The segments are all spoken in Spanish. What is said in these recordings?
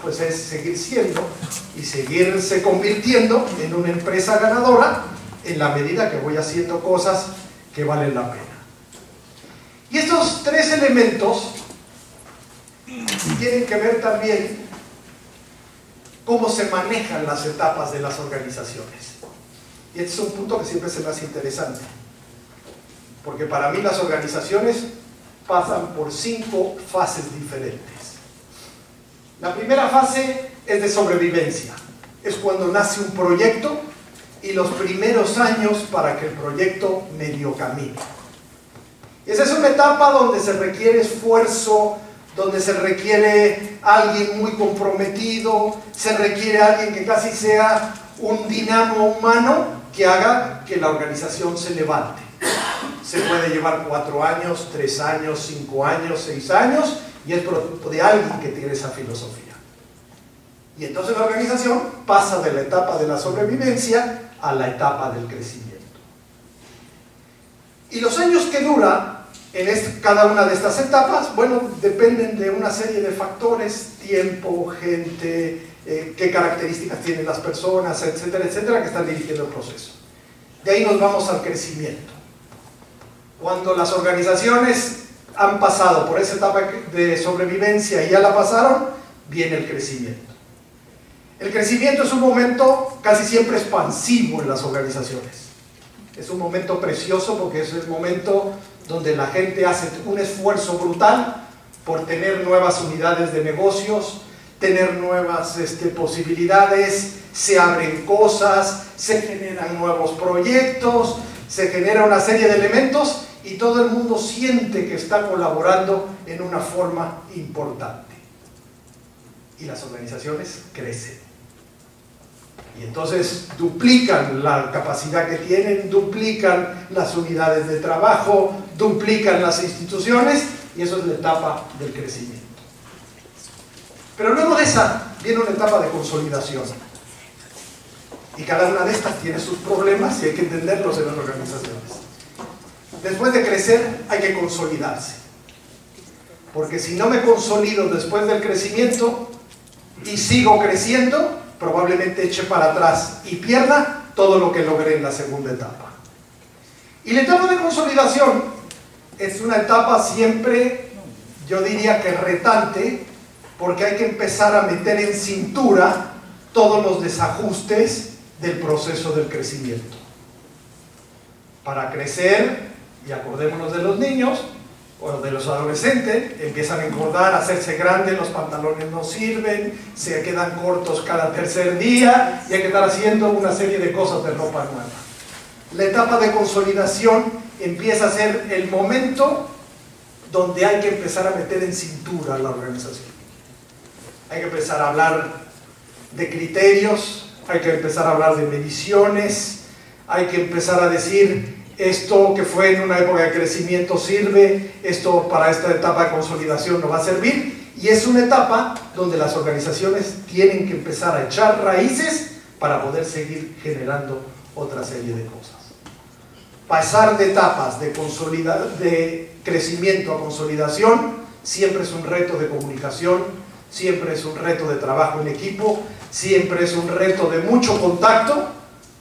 pues es seguir siendo y seguirse convirtiendo en una empresa ganadora en la medida que voy haciendo cosas que valen la pena. Y estos tres elementos tienen que ver también cómo se manejan las etapas de las organizaciones. Y este es un punto que siempre se me hace interesante, porque para mí las organizaciones pasan por 5 fases diferentes. La primera fase es de sobrevivencia, es cuando nace un proyecto y los primeros años para que el proyecto medio camine. Esa es una etapa donde se requiere esfuerzo, donde se requiere alguien muy comprometido, se requiere alguien que casi sea un dinamo humano que haga que la organización se levante. Se puede llevar 4 años, 3 años, 5 años, 6 años, y es producto de alguien que tiene esa filosofía. Y entonces la organización pasa de la etapa de la sobrevivencia a la etapa del crecimiento. Y los años que dura en cada una de estas etapas, bueno, dependen de una serie de factores: tiempo, gente, qué características tienen las personas, etcétera, etcétera, que están dirigiendo el proceso. De ahí nos vamos al crecimiento. Cuando las organizaciones han pasado por esa etapa de sobrevivencia y ya la pasaron, viene el crecimiento. El crecimiento es un momento casi siempre expansivo en las organizaciones. Es un momento precioso porque es el momento donde la gente hace un esfuerzo brutal por tener nuevas unidades de negocios, tener nuevas posibilidades, se abren cosas, se generan nuevos proyectos, se genera una serie de elementos y todo el mundo siente que está colaborando en una forma importante. Y las organizaciones crecen. Y entonces duplican la capacidad que tienen, duplican las unidades de trabajo, duplican las instituciones, y eso es la etapa del crecimiento. Pero luego de esa viene una etapa de consolidación. Y cada una de estas tiene sus problemas y hay que entenderlos en las organizaciones. Después de crecer hay que consolidarse. Porque si no me consolido después del crecimiento y sigo creciendo, probablemente eche para atrás y pierda todo lo que logré en la segunda etapa. Y la etapa de consolidación es una etapa siempre, yo diría que retante, porque hay que empezar a meter en cintura todos los desajustes del proceso del crecimiento. Para crecer, y acordémonos de los niños o de los adolescentes, empiezan a engordar, a hacerse grandes, los pantalones no sirven, se quedan cortos cada tercer día y hay que estar haciendo una serie de cosas de ropa nueva. La etapa de consolidación empieza a ser el momento donde hay que empezar a meter en cintura a la organización. Hay que empezar a hablar de criterios, hay que empezar a hablar de mediciones, hay que empezar a decir: esto que fue en una época de crecimiento sirve, esto para esta etapa de consolidación no va a servir. Y es una etapa donde las organizaciones tienen que empezar a echar raíces para poder seguir generando otra serie de cosas. Pasar de etapas de crecimiento a consolidación siempre es un reto de comunicación, siempre es un reto de trabajo en equipo, siempre es un reto de mucho contacto,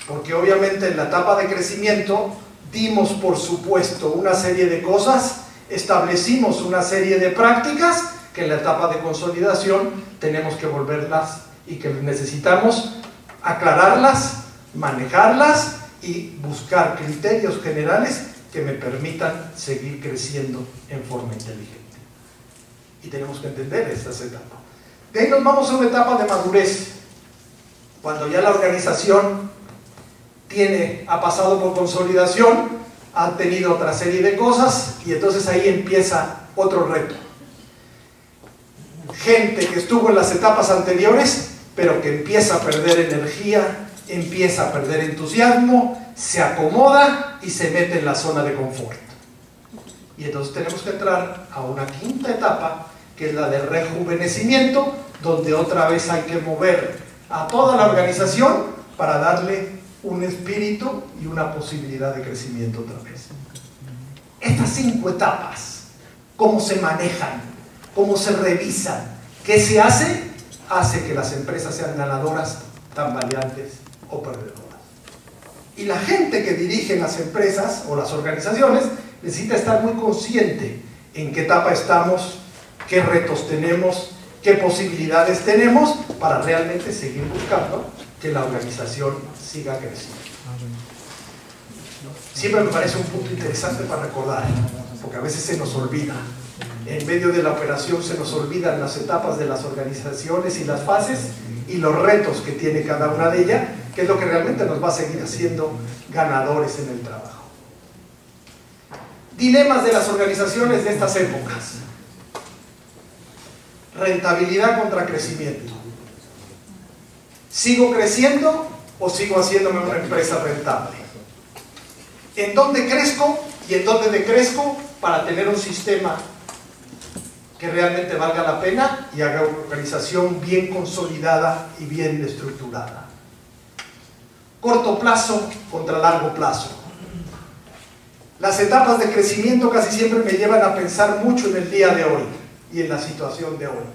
porque obviamente en la etapa de crecimiento dimos por supuesto una serie de cosas, establecimos una serie de prácticas que en la etapa de consolidación tenemos que volverlas y que necesitamos aclararlas, manejarlas y buscar criterios generales que me permitan seguir creciendo en forma inteligente. Y tenemos que entender estas etapas. De ahí nos vamos a una etapa de madurez, cuando ya la organización ha pasado por consolidación, ha tenido otra serie de cosas y entonces ahí empieza otro reto. Gente que estuvo en las etapas anteriores, pero que empieza a perder energía, empieza a perder entusiasmo, se acomoda y se mete en la zona de confort. Y entonces tenemos que entrar a una quinta etapa, que es la de rejuvenecimiento, donde otra vez hay que mover a toda la organización para darle un espíritu y una posibilidad de crecimiento otra vez. Estas 5 etapas, ¿cómo se manejan? ¿Cómo se revisan? ¿Qué se hace? hace que las empresas sean ganadoras, tambaleantes o perdedoras. Y la gente que dirige las empresas o las organizaciones necesita estar muy consciente en qué etapa estamos, qué retos tenemos, qué posibilidades tenemos para realmente seguir buscando que la organización siga creciendo. Siempre me parece un punto interesante para recordar, porque a veces se nos olvida. En medio de la operación se nos olvidan las etapas de las organizaciones y las fases y los retos que tiene cada una de ellas, que es lo que realmente nos va a seguir haciendo ganadores en el trabajo. Dilemas de las organizaciones de estas épocas. Rentabilidad contra crecimiento. ¿Sigo creciendo o sigo haciéndome una empresa rentable? ¿En dónde crezco y en dónde decrezco para tener un sistema que realmente valga la pena y haga una organización bien consolidada y bien estructurada? Corto plazo contra largo plazo. Las etapas de crecimiento casi siempre me llevan a pensar mucho en el día de hoy y en la situación de hoy.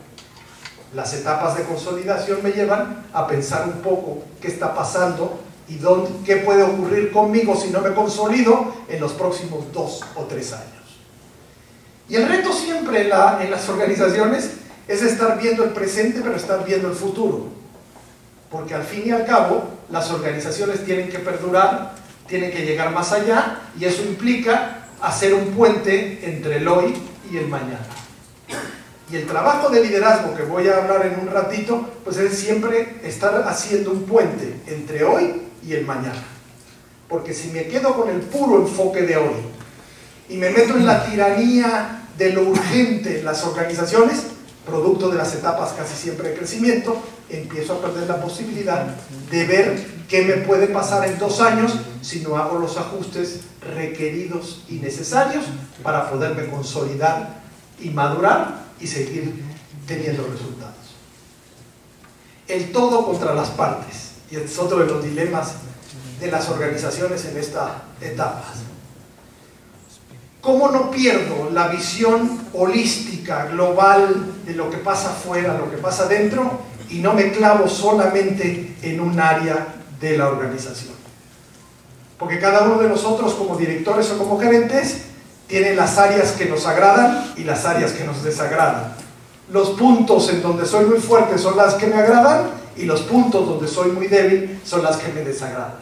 Las etapas de consolidación me llevan a pensar un poco qué está pasando y qué puede ocurrir conmigo si no me consolido en los próximos 2 o 3 años. Y el reto siempre en las organizaciones es estar viendo el presente, pero estar viendo el futuro. Porque al fin y al cabo, las organizaciones tienen que perdurar, tienen que llegar más allá, y eso implica hacer un puente entre el hoy y el mañana. Y el trabajo de liderazgo que voy a hablar en un ratito, pues es siempre estar haciendo un puente entre hoy y el mañana. Porque si me quedo con el puro enfoque de hoy y me meto en la tiranía de lo urgente en las organizaciones, producto de las etapas casi siempre de crecimiento, empiezo a perder la posibilidad de ver qué me puede pasar en 2 años si no hago los ajustes requeridos y necesarios para poderme consolidar y madurar y seguir teniendo resultados. El todo contra las partes, y es otro de los dilemas de las organizaciones en esta etapa. ¿Cómo no pierdo la visión holística, global, de lo que pasa afuera, lo que pasa dentro, y no me clavo solamente en un área de la organización? Porque cada uno de nosotros, como directores o como gerentes, tiene las áreas que nos agradan y las áreas que nos desagradan. Los puntos en donde soy muy fuerte son las que me agradan, y los puntos donde soy muy débil son las que me desagradan.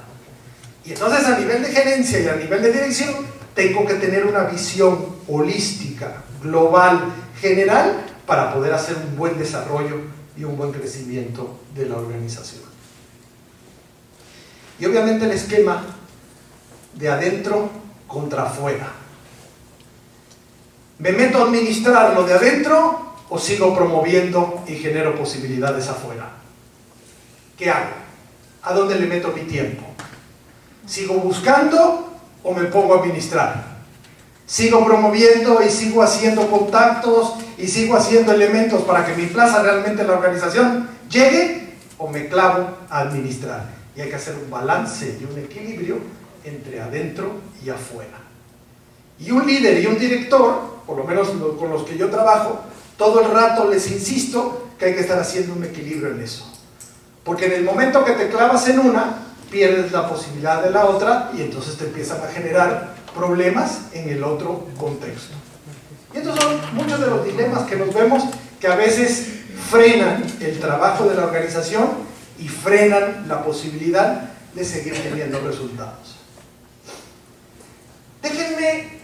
Y entonces, a nivel de gerencia y a nivel de dirección, tengo que tener una visión holística, global, general, para poder hacer un buen desarrollo y un buen crecimiento de la organización. Y obviamente el esquema de adentro contra afuera. ¿Me meto a administrar lo de adentro o sigo promoviendo y genero posibilidades afuera? ¿Qué hago? ¿A dónde le meto mi tiempo? ¿Sigo buscando o me pongo a administrar? ¿Sigo promoviendo y sigo haciendo contactos y sigo haciendo elementos para que mi plaza realmente en la organización llegue, o me clavo a administrar? Y hay que hacer un balance y un equilibrio entre adentro y afuera. Y un líder y un director, por lo menos con los que yo trabajo, todo el rato les insisto que hay que estar haciendo un equilibrio en eso. Porque en el momento que te clavas en una, pierdes la posibilidad de la otra, y entonces te empiezan a generar problemas en el otro contexto. Y estos son muchos de los dilemas que nos vemos, que a veces frenan el trabajo de la organización y frenan la posibilidad de seguir teniendo resultados. Déjenme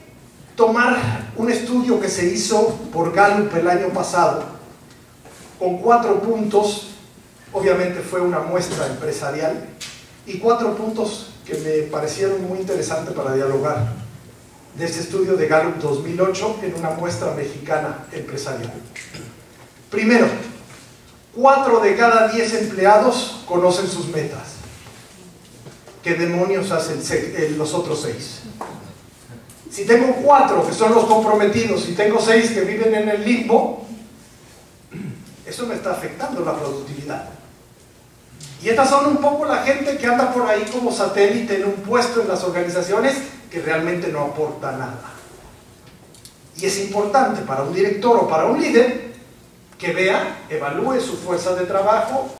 tomar un estudio que se hizo por Gallup el año pasado, con 4 puntos. Obviamente fue una muestra empresarial, y 4 puntos que me parecieron muy interesantes para dialogar, de este estudio de Gallup 2008 en una muestra mexicana empresarial. Primero, 4 de cada 10 empleados conocen sus metas. ¿Qué demonios hacen los otros 6? Si tengo 4 que son los comprometidos y tengo 6 que viven en el limbo, eso me está afectando la productividad. Y estas son un poco la gente que anda por ahí como satélite en un puesto en las organizaciones, que realmente no aporta nada. Y es importante para un director o para un líder que vea, evalúe su fuerza de trabajo